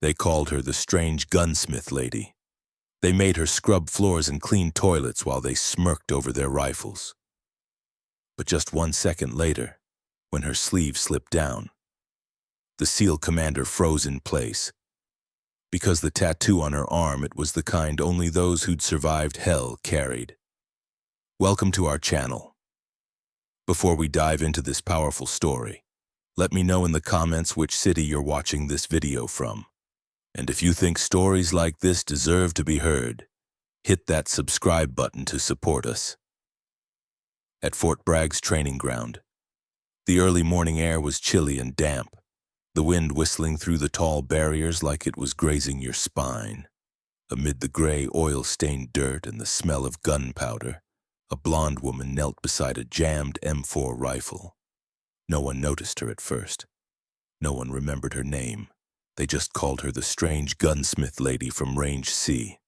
They called her the strange gunsmith lady. They made her scrub floors and clean toilets while they smirked over their rifles. But just 1 second later, when her sleeve slipped down, the SEAL commander froze in place. Because the tattoo on her arm, it was the kind only those who'd survived hell carried. Welcome to our channel. Before we dive into this powerful story, let me know in the comments which city you're watching this video from. And if you think stories like this deserve to be heard, hit that subscribe button to support us. At Fort Bragg's training ground, the early morning air was chilly and damp, the wind whistling through the tall barriers like it was grazing your spine. Amid the gray, oil-stained dirt and the smell of gunpowder, a blonde woman knelt beside a jammed M4 rifle. No one noticed her at first. No one remembered her name. They just called her the strange gunsmith lady from Range C.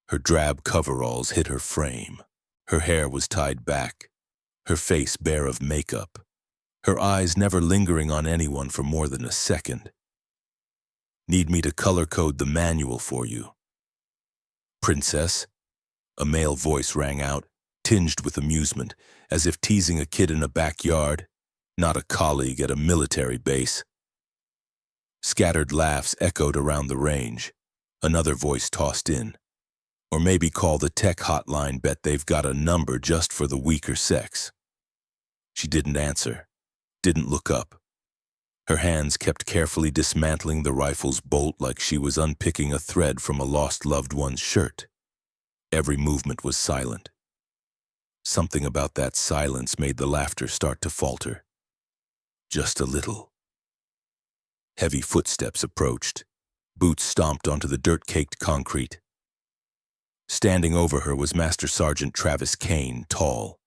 Her drab coveralls hid her frame. Her hair was tied back, her face bare of makeup, her eyes never lingering on anyone for more than a second. Need me to color code the manual for you? Princess? A male voice rang out, tinged with amusement, as if teasing a kid in a backyard, not a colleague at a military base. Scattered laughs echoed around the range. Another voice tossed in. Or maybe call the tech hotline, bet they've got a number just for the weaker sex. She didn't answer, didn't look up. Her hands kept carefully dismantling the rifle's bolt like she was unpicking a thread from a lost loved one's shirt. Every movement was silent. Something about that silence made the laughter start to falter. Just a little. Heavy footsteps approached. Boots stomped onto the dirt-caked concrete. Standing over her was Master Sergeant Travis Kane, tall,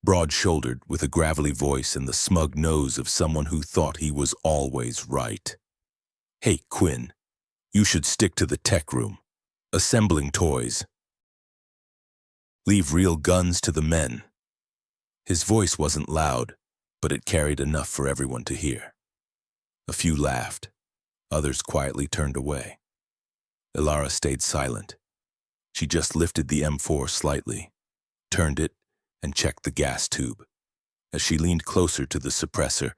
broad-shouldered, with a gravelly voice and the smug nose of someone who thought he was always right. "Hey, Quinn, you should stick to the tech room, assembling toys. Leave real guns to the men." His voice wasn't loud, but it carried enough for everyone to hear. A few laughed. Others quietly turned away. Ilara stayed silent. She just lifted the M4 slightly, turned it, and checked the gas tube. As she leaned closer to the suppressor,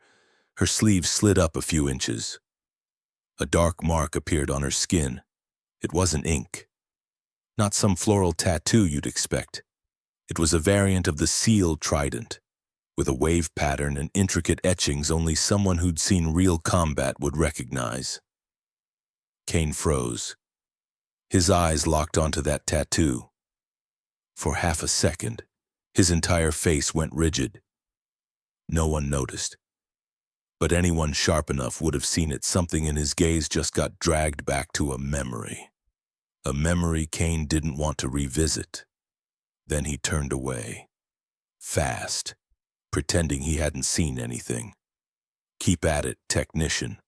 her sleeve slid up a few inches. A dark mark appeared on her skin. It wasn't ink. Not some floral tattoo you'd expect. It was a variant of the SEAL trident, with a wave pattern and intricate etchings only someone who'd seen real combat would recognize. Kane froze. His eyes locked onto that tattoo. For half a second, his entire face went rigid. No one noticed. But anyone sharp enough would have seen it. Something in his gaze just got dragged back to a memory. A memory Kane didn't want to revisit. Then he turned away. Fast. Pretending he hadn't seen anything. "Keep at it, technician.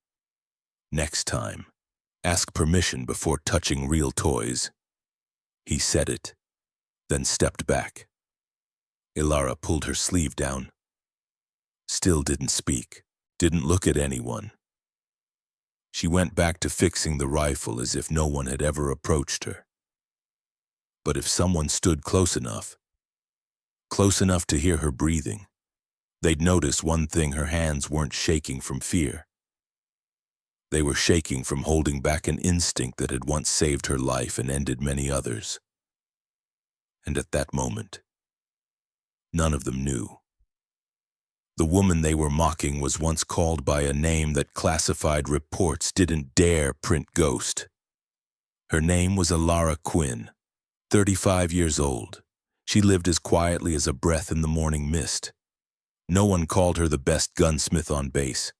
Next time, ask permission before touching real toys." He said it, then stepped back. Ilara pulled her sleeve down. Still didn't speak, didn't look at anyone. She went back to fixing the rifle as if no one had ever approached her. But if someone stood close enough to hear her breathing, they'd notice one thing: her hands weren't shaking from fear. They were shaking from holding back an instinct that had once saved her life and ended many others. And at that moment, none of them knew. The woman they were mocking was once called by a name that classified reports didn't dare print ghost. Her name was Ilara Quinn, 35 years old. She lived as quietly as a breath in the morning mist. No one called her the best gunsmith on base.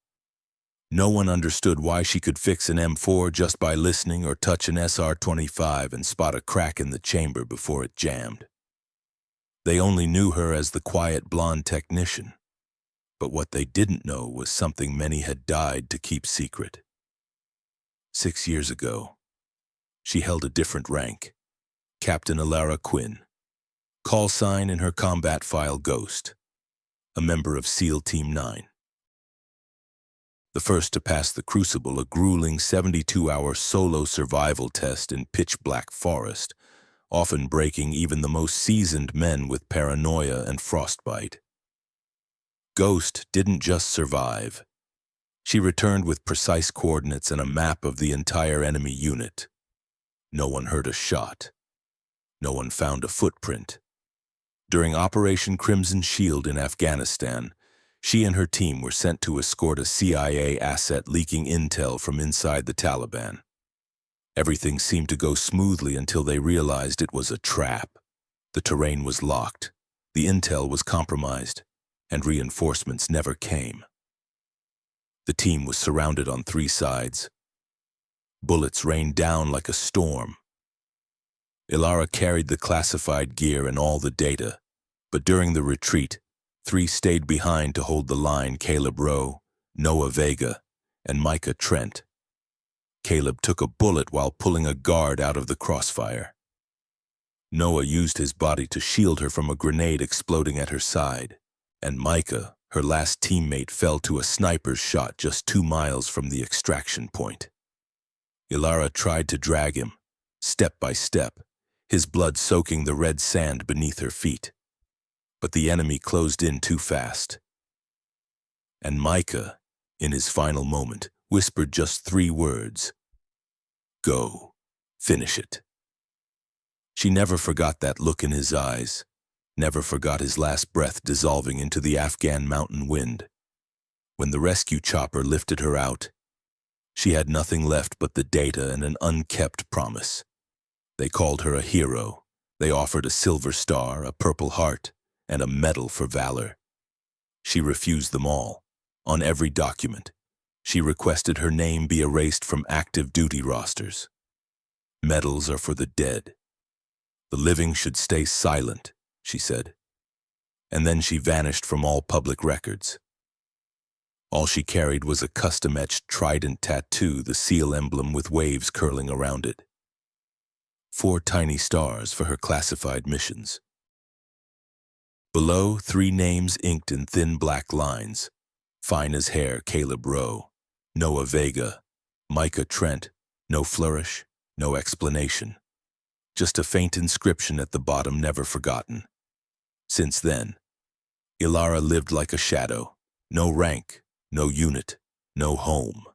No one understood why she could fix an M4 just by listening or touch an SR-25 and spot a crack in the chamber before it jammed. They only knew her as the quiet blonde technician. But what they didn't know was something many had died to keep secret. 6 years ago, she held a different rank, Captain Ilara Quinn. Call sign in her combat file, Ghost. A member of SEAL Team 9. the first to pass the crucible, a grueling 72-hour solo survival test in pitch-black forest, often breaking even the most seasoned men with paranoia and frostbite. Ghost didn't just survive. She returned with precise coordinates and a map of the entire enemy unit. No one heard a shot. No one found a footprint. During Operation Crimson Shield in Afghanistan, she and her team were sent to escort a CIA asset leaking intel from inside the Taliban. Everything seemed to go smoothly until they realized it was a trap. The terrain was locked, the intel was compromised, and reinforcements never came. The team was surrounded on 3 sides. Bullets rained down like a storm. Ilara carried the classified gear and all the data, but during the retreat, 3 stayed behind to hold the line: Caleb Rowe, Noah Vega, and Micah Trent. Caleb took a bullet while pulling a guard out of the crossfire. Noah used his body to shield her from a grenade exploding at her side, and Micah, her last teammate, fell to a sniper's shot just 2 miles from the extraction point. Ilara tried to drag him, step by step, his blood soaking the red sand beneath her feet. But the enemy closed in too fast. And Micah, in his final moment, whispered just 3 words: "Go, finish it." She never forgot that look in his eyes, never forgot his last breath dissolving into the Afghan mountain wind. When the rescue chopper lifted her out, she had nothing left but the data and an unkept promise. They called her a hero. They offered a silver star, a purple heart, and a medal for valor. She refused them all. On every document, she requested her name be erased from active duty rosters. Medals are for the dead. The living should stay silent, she said. And then she vanished from all public records. All she carried was a custom-etched trident tattoo, the SEAL emblem with waves curling around it. 4 tiny stars for her classified missions. Below, 3 names inked in thin black lines: fine as hair, Caleb Rowe; Noah Vega; Micah Trent. No flourish, no explanation. Just a faint inscription at the bottom, never forgotten. Since then, Ilara lived like a shadow. No rank, no unit, no home.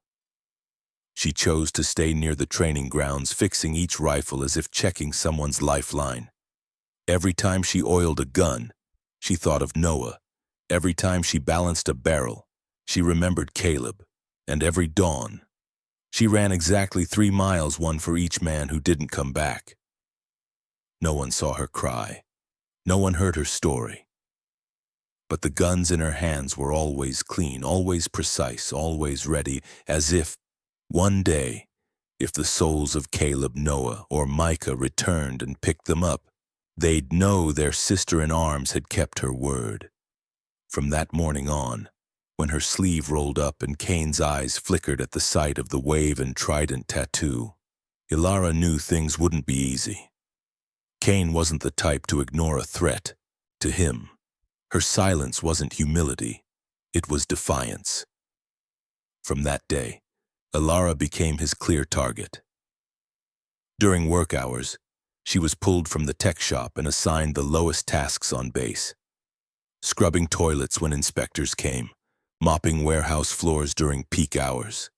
She chose to stay near the training grounds, fixing each rifle as if checking someone's lifeline. Every time she oiled a gun, she thought of Noah. Every time she balanced a barrel, she remembered Caleb. And every dawn, she ran exactly 3 miles, 1 for each man who didn't come back. No one saw her cry. No one heard her story. But the guns in her hands were always clean, always precise, always ready, as if one day, if the souls of Caleb, Noah, or Micah returned and picked them up, they'd know their sister-in-arms had kept her word. From that morning on, when her sleeve rolled up and Kane's eyes flickered at the sight of the wave and trident tattoo, Ilara knew things wouldn't be easy. Kane wasn't the type to ignore a threat. To him, her silence wasn't humility, it was defiance. From that day, Ilara became his clear target. During work hours, she was pulled from the tech shop and assigned the lowest tasks on base: scrubbing toilets when inspectors came, mopping warehouse floors during peak hours,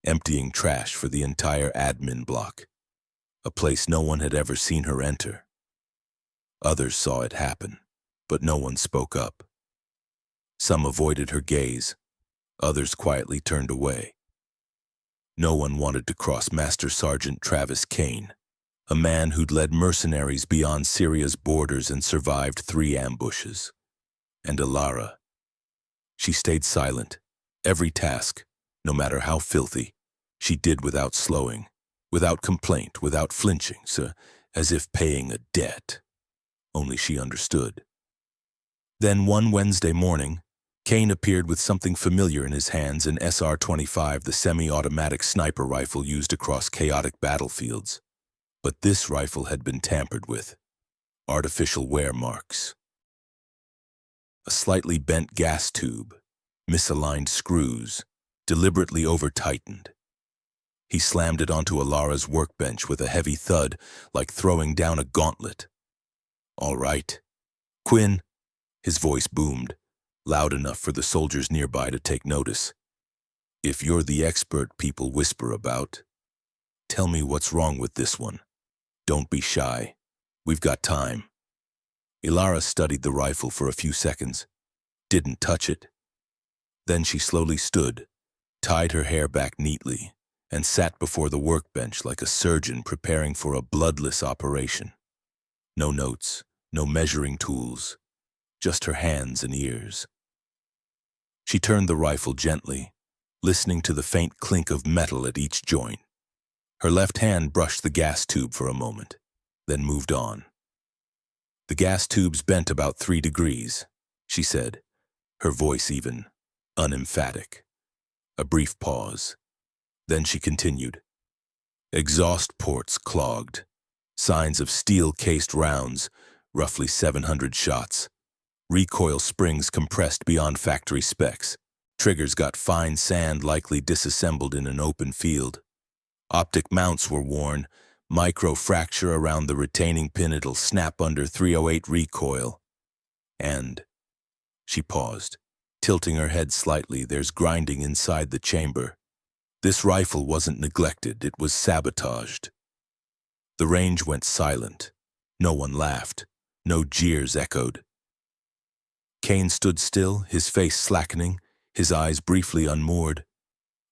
emptying trash for the entire admin block, a place no one had ever seen her enter. Others saw it happen, but no one spoke up. Some avoided her gaze, others quietly turned away. No one wanted to cross Master Sergeant Travis Kane, a man who'd led mercenaries beyond Syria's borders and survived 3 ambushes. And Ilara, she stayed silent. Every task, no matter how filthy, she did without slowing, without complaint, without flinching, so as if paying a debt. Only she understood. Then one Wednesday morning, Kane appeared with something familiar in his hands, an SR-25, the semi-automatic sniper rifle used across chaotic battlefields. But this rifle had been tampered with. Artificial wear marks. A slightly bent gas tube, misaligned screws, deliberately over-tightened. He slammed it onto Ilara's workbench with a heavy thud, like throwing down a gauntlet. "All right, Quinn," his voice boomed, loud enough for the soldiers nearby to take notice. "If you're the expert people whisper about, tell me what's wrong with this one. Don't be shy. We've got time." Ilara studied the rifle for a few seconds, didn't touch it. Then she slowly stood, tied her hair back neatly, and sat before the workbench like a surgeon preparing for a bloodless operation. No notes, no measuring tools, just her hands and ears. She turned the rifle gently, listening to the faint clink of metal at each joint. Her left hand brushed the gas tube for a moment, then moved on. "The gas tube's bent about 3 degrees, she said, her voice even, unemphatic. A brief pause. Then she continued. "Exhaust ports clogged. Signs of steel-cased rounds, roughly 700 shots. Recoil springs compressed beyond factory specs. Triggers got fine sand likely disassembled in an open field. Optic mounts were worn. Micro-fracture around the retaining pin, it'll snap under 308 recoil. And..." She paused, tilting her head slightly. "There's grinding inside the chamber. This rifle wasn't neglected, it was sabotaged." The range went silent. No one laughed. No jeers echoed. Kane stood still, his face slackening, his eyes briefly unmoored.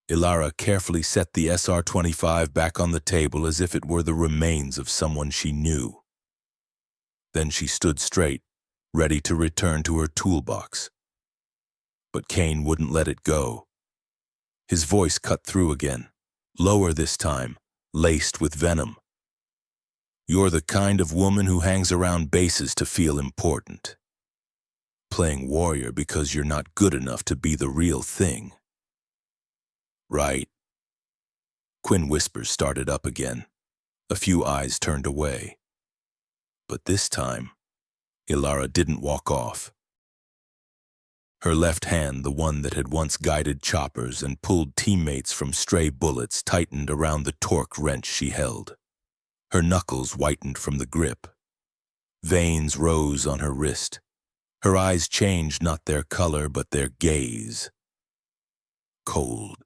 Ilara carefully set the SR-25 back on the table as if it were the remains of someone she knew. Then she stood straight, ready to return to her toolbox. But Kane wouldn't let it go. His voice cut through again, lower this time, laced with venom. "You're the kind of woman who hangs around bases to feel important. Playing warrior because you're not good enough to be the real thing. Right?" Quinn whispers started up again. A few eyes turned away. But this time, Ilara didn't walk off. Her left hand, the one that had once guided choppers and pulled teammates from stray bullets, tightened around the torque wrench she held. Her knuckles whitened from the grip. Veins rose on her wrist. Her eyes changed not their color, but their gaze. Cold.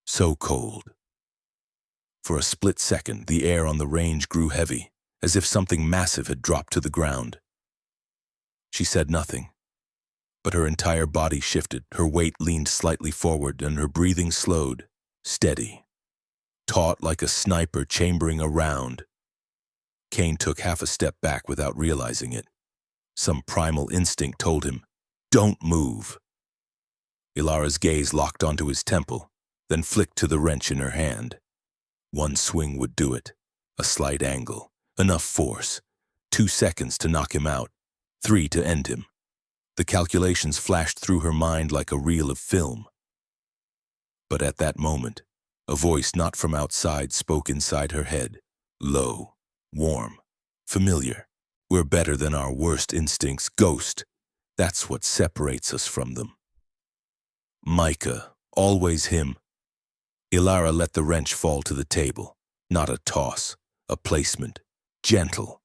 So cold. For a split second, the air on the range grew heavy, as if something massive had dropped to the ground. She said nothing, but her entire body shifted, her weight leaned slightly forward, and her breathing slowed, steady, taut like a sniper chambering a round. Kane took half a step back without realizing it. Some primal instinct told him, "Don't move." Ilara's gaze locked onto his temple, then flicked to the wrench in her hand. One swing would do it, a slight angle, enough force, 2 seconds to knock him out, 3 to end him. The calculations flashed through her mind like a reel of film. But at that moment, a voice not from outside spoke inside her head, low, warm, familiar. "We're better than our worst instincts, Ghost. That's what separates us from them." Micah, always him. Ilara let the wrench fall to the table. Not a toss, a placement, gentle.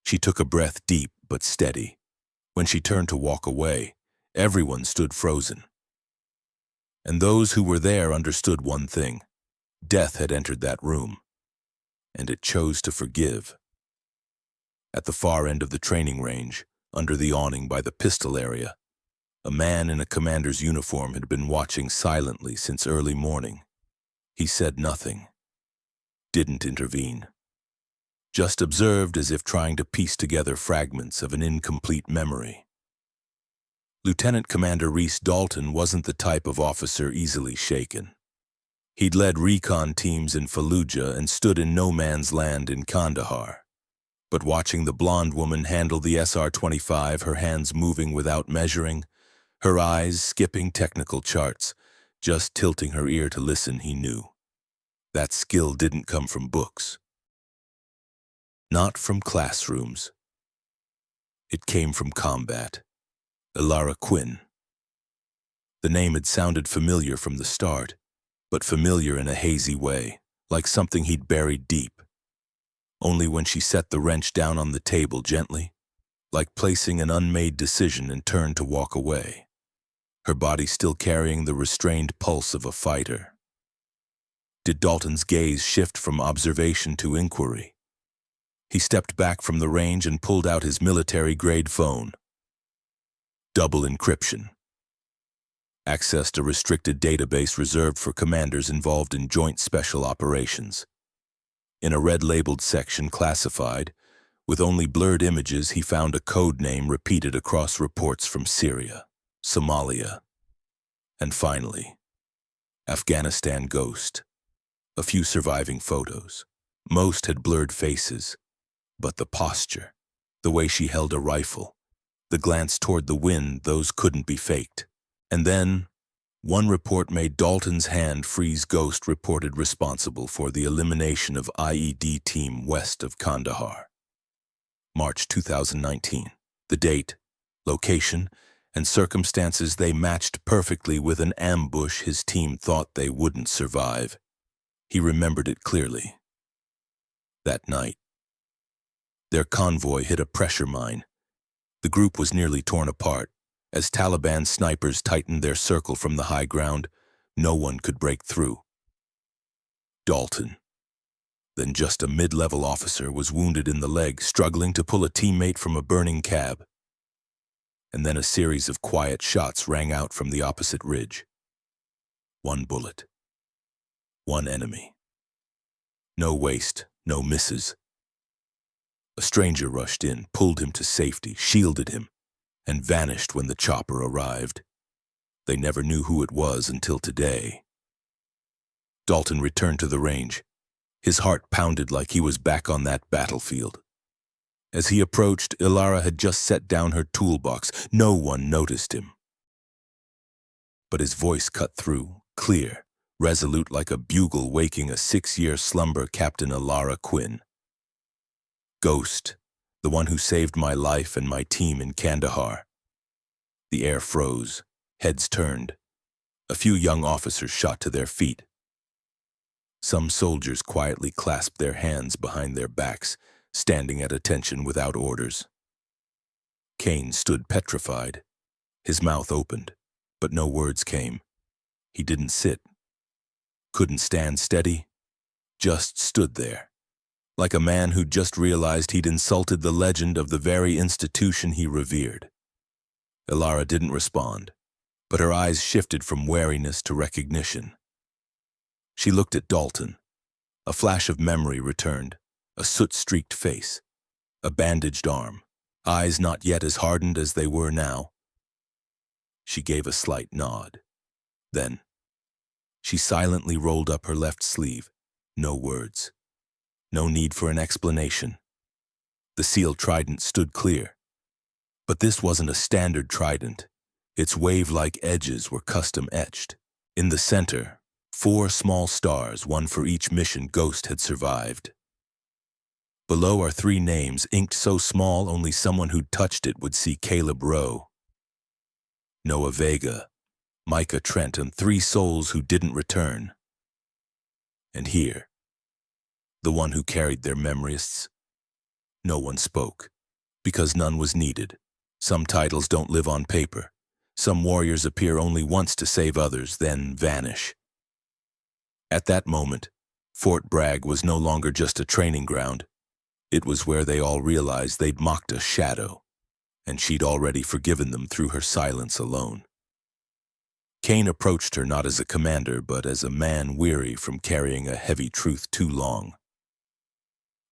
She took a breath deep but steady. When she turned to walk away, everyone stood frozen. And those who were there understood one thing. Death had entered that room, and it chose to forgive. At the far end of the training range, under the awning by the pistol area, a man in a commander's uniform had been watching silently since early morning. He said nothing, didn't intervene. Just observed as if trying to piece together fragments of an incomplete memory. Lieutenant Commander Reese Dalton wasn't the type of officer easily shaken. He'd led recon teams in Fallujah and stood in no man's land in Kandahar. But watching the blonde woman handle the SR-25, her hands moving without measuring, her eyes skipping technical charts, just tilting her ear to listen, he knew. That skill didn't come from books. Not from classrooms. It came from combat. Ilara Quinn. The name had sounded familiar from the start, but familiar in a hazy way, like something he'd buried deep. Only when she set the wrench down on the table gently, like placing an unmade decision, and turned to walk away, her body still carrying the restrained pulse of a fighter. Did Dalton's gaze shift from observation to inquiry? He stepped back from the range and pulled out his military-grade phone. Double encryption. Accessed a restricted database reserved for commanders involved in joint special operations. In a red-labeled section classified, with only blurred images, he found a code name repeated across reports from Syria, Somalia, and finally, Afghanistan Ghost. A few surviving photos. Most had blurred faces, but the posture, the way she held a rifle, the glance toward the wind, those couldn't be faked. And then, one report made Dalton's hand freeze. Ghost reported responsible for the elimination of IED team west of Kandahar. March 2019. The date, location, and circumstances, they matched perfectly with an ambush his team thought they wouldn't survive. He remembered it clearly. That night, their convoy hit a pressure mine. The group was nearly torn apart. As Taliban snipers tightened their circle from the high ground, no one could break through. Dalton, then just a mid-level officer, was wounded in the leg, struggling to pull a teammate from a burning cab. And then a series of quiet shots rang out from the opposite ridge. One bullet. One enemy. No waste, no misses. A stranger rushed in, pulled him to safety, shielded him, and vanished when the chopper arrived. They never knew who it was until today. Dalton returned to the range. His heart pounded like he was back on that battlefield. As he approached, Ilara had just set down her toolbox. No one noticed him. But his voice cut through, clear, resolute like a bugle waking a 6-year slumber. Captain Ilara Quinn. Ghost, the one who saved my life and my team in Kandahar. The air froze, heads turned. A few young officers shot to their feet. Some soldiers quietly clasped their hands behind their backs, standing at attention without orders. Kane stood petrified. His mouth opened, but no words came. He didn't sit. Couldn't stand steady. Just stood there, like a man who'd just realized he'd insulted the legend of the very institution he revered. Ilara didn't respond, but her eyes shifted from wariness to recognition. She looked at Dalton. A flash of memory returned, a soot-streaked face, a bandaged arm, eyes not yet as hardened as they were now. She gave a slight nod. Then, she silently rolled up her left sleeve. No words. No need for an explanation. The seal trident stood clear. But this wasn't a standard trident. Its wave-like edges were custom-etched. In the center, 4 small stars, one for each mission Ghost had survived. Below are 3 names, inked so small only someone who'd touched it would see: Caleb Rowe, Noah Vega, Micah Trent, and 3 souls who didn't return. And here, the one who carried their memories. No one spoke, because none was needed. Some titles don't live on paper. Some warriors appear only once to save others, then vanish. At that moment, Fort Bragg was no longer just a training ground. It was where they all realized they'd mocked a shadow, and she'd already forgiven them through her silence alone. Kane approached her not as a commander, but as a man weary from carrying a heavy truth too long.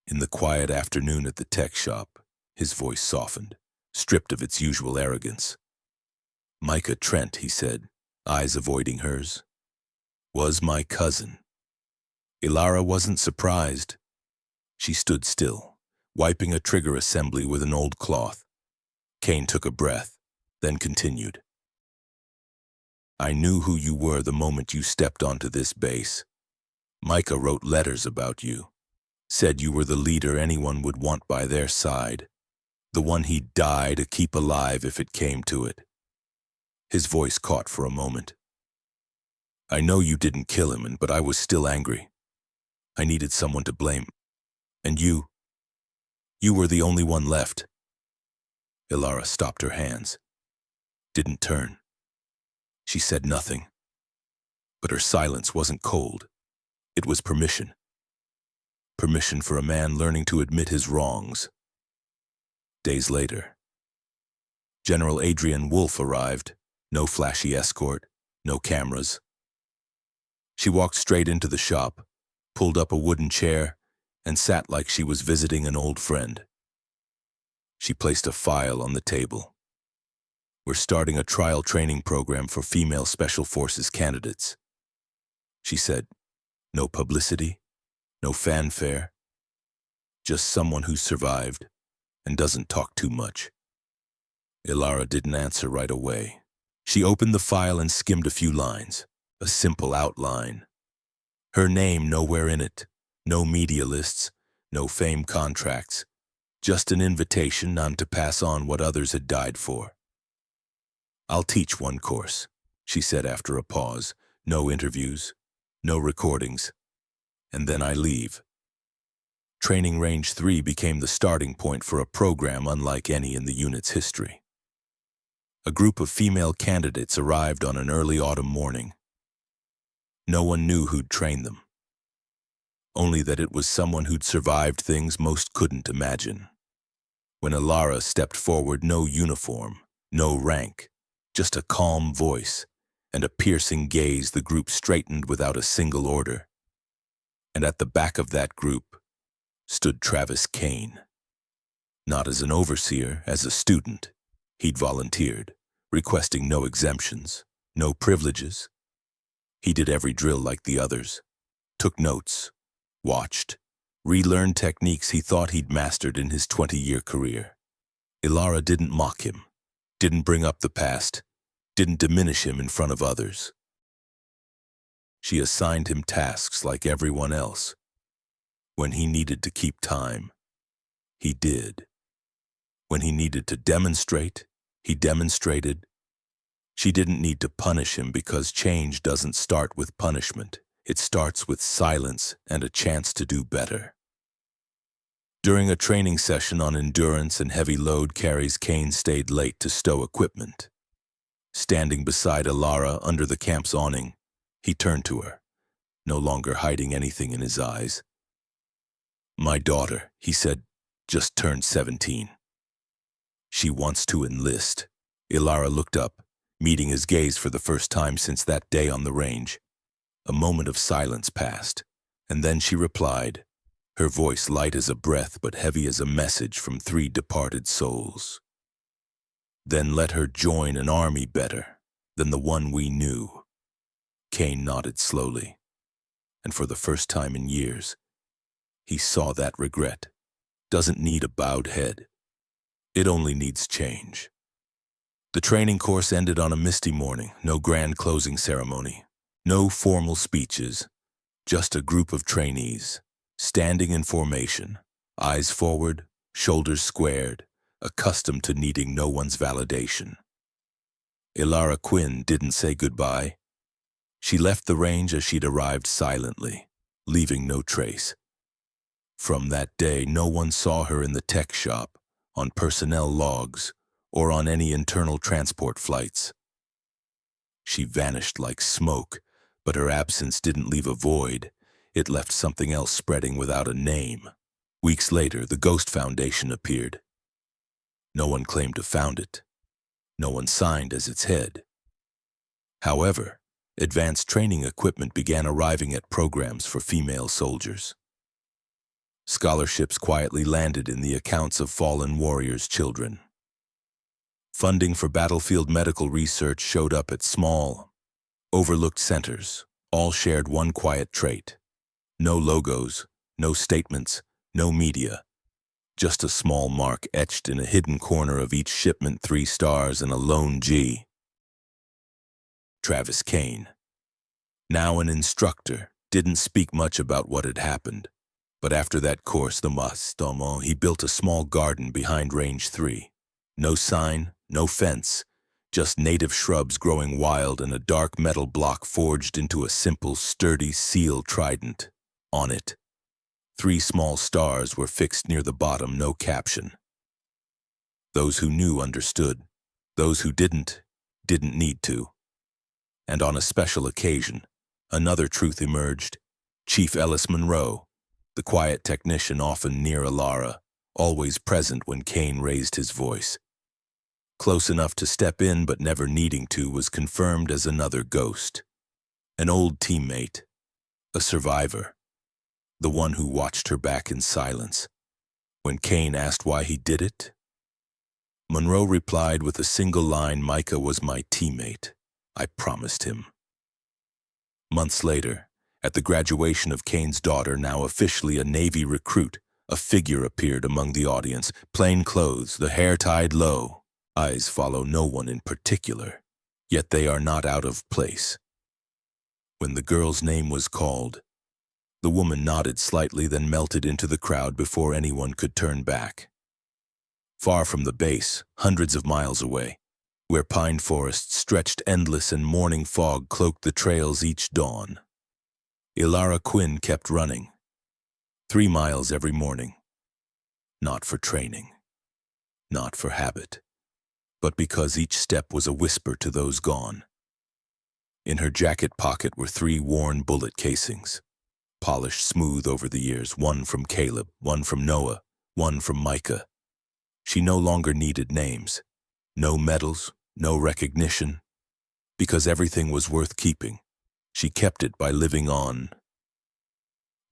In the quiet afternoon at the tech shop, his voice softened, stripped of its usual arrogance. Micah Trent, he said, eyes avoiding hers, was my cousin. Ilara wasn't surprised. She stood still, wiping a trigger assembly with an old cloth. Kane took a breath, then continued. I knew who you were the moment you stepped onto this base. Micah wrote letters about you, said you were the leader anyone would want by their side, the one he'd die to keep alive if it came to it. His voice caught for a moment. I know you didn't kill him, but I was still angry. I needed someone to blame. And you were the only one left. Ilara stopped her hands, didn't turn. She said nothing. But her silence wasn't cold. It was permission. Permission for a man learning to admit his wrongs. Days later, General Adrian Wolfe arrived. No flashy escort, no cameras. She walked straight into the shop, pulled up a wooden chair, and sat like she was visiting an old friend. She placed a file on the table. We're starting a trial training program for female Special Forces candidates. She said, no publicity, no fanfare, just someone who's survived and doesn't talk too much. Ilara didn't answer right away. She opened the file and skimmed a few lines, a simple outline. Her name nowhere in it, no media lists, no fame contracts, just an invitation none to pass on what others had died for. I'll teach one course, she said after a pause. No interviews, no recordings, and then I leave. Training Range 3 became the starting point for a program unlike any in the unit's history. A group of female candidates arrived on an early autumn morning. No one knew who'd trained them, only that it was someone who'd survived things most couldn't imagine. When Ilara stepped forward, no uniform, no rank, just a calm voice and a piercing gaze. The group straightened without a single order. And at the back of that group stood Travis Kane. Not as an overseer, as a student. He'd volunteered, requesting no exemptions, no privileges. He did every drill like the others, took notes, watched, relearned techniques he thought he'd mastered in his 20-year career. Ilara didn't mock him, didn't bring up the past, didn't diminish him in front of others. She assigned him tasks like everyone else. When he needed to keep time, he did. When he needed to demonstrate, he demonstrated. She didn't need to punish him because change doesn't start with punishment. It starts with silence and a chance to do better. During a training session on endurance and heavy load carries, Kane stayed late to stow equipment. Standing beside Ilara under the camp's awning, he turned to her, no longer hiding anything in his eyes. My daughter, he said, just turned 17. She wants to enlist. Ilara looked up, meeting his gaze for the first time since that day on the range. A moment of silence passed, and then she replied, her voice light as a breath but heavy as a message from 3 departed souls. Then let her join an army better than the one we knew. Kane nodded slowly, and for the first time in years, he saw that regret doesn't need a bowed head. It only needs change. The training course ended on a misty morning, no grand closing ceremony, no formal speeches, just a group of trainees, standing in formation, eyes forward, shoulders squared, accustomed to needing no one's validation. Ilara Quinn didn't say goodbye. She left the range as she'd arrived silently, leaving no trace. From that day, no one saw her in the tech shop, on personnel logs, or on any internal transport flights. She vanished like smoke, but her absence didn't leave a void. It left something else spreading without a name. Weeks later, the Ghost Foundation appeared. No one claimed to found it. No one signed as its head. However, advanced training equipment began arriving at programs for female soldiers. Scholarships quietly landed in the accounts of fallen warriors' children. Funding for battlefield medical research showed up at small, overlooked centers. All shared one quiet trait. No logos, no statements, no media. Just a small mark etched in a hidden corner of each shipment, 3 stars and a lone G. Travis Kane, now an instructor, didn't speak much about what had happened. But after that course, he built a small garden behind Range 3. No sign, no fence, just native shrubs growing wild and a dark metal block forged into a simple, sturdy seal trident. On it, 3 small stars were fixed near the bottom, no caption. Those who knew understood. Those who didn't need to. And on a special occasion, another truth emerged. Chief Ellis Monroe, the quiet technician often near Alara, always present when Kane raised his voice. Close enough to step in but never needing to, was confirmed as another ghost. An old teammate, a survivor, the one who watched her back in silence. When Kane asked why he did it, Monroe replied with a single line, "Micah was my teammate. I promised him." Months later, at the graduation of Kane's daughter, now officially a Navy recruit, a figure appeared among the audience, plain clothes, the hair tied low. Eyes follow no one in particular, yet they are not out of place. When the girl's name was called, the woman nodded slightly, then melted into the crowd before anyone could turn back. Far from the base, hundreds of miles away, where pine forests stretched endless and morning fog cloaked the trails each dawn, Ilara Quinn kept running, 3 miles every morning. Not for training, not for habit, but because each step was a whisper to those gone. In her jacket pocket were 3 worn bullet casings, polished smooth over the years, one from Caleb, one from Noah, one from Micah. She no longer needed names, no medals, no recognition. Because everything was worth keeping, she kept it by living on.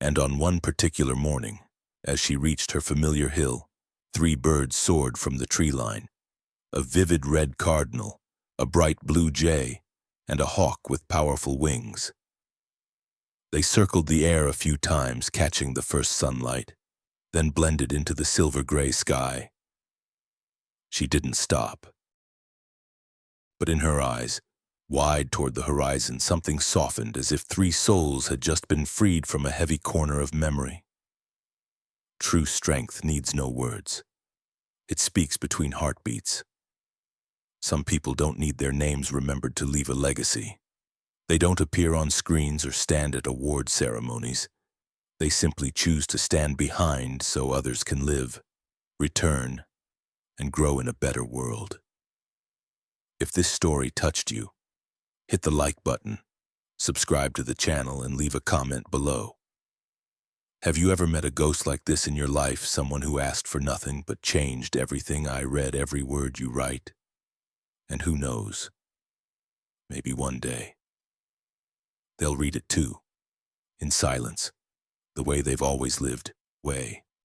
And on one particular morning, as she reached her familiar hill, 3 birds soared from the tree line. A vivid red cardinal, a bright blue jay, and a hawk with powerful wings. They circled the air a few times, catching the first sunlight, then blended into the silver-gray sky. She didn't stop. But in her eyes, wide toward the horizon, something softened, as if 3 souls had just been freed from a heavy corner of memory. True strength needs no words. It speaks between heartbeats. Some people don't need their names remembered to leave a legacy. They don't appear on screens or stand at award ceremonies. They simply choose to stand behind so others can live, return, and grow in a better world. If this story touched you, hit the like button, subscribe to the channel, and leave a comment below. Have you ever met a ghost like this in your life, someone who asked for nothing but changed everything? I read every word you write. And who knows, maybe one day, they'll read it too, in silence, the way they've always lived, way.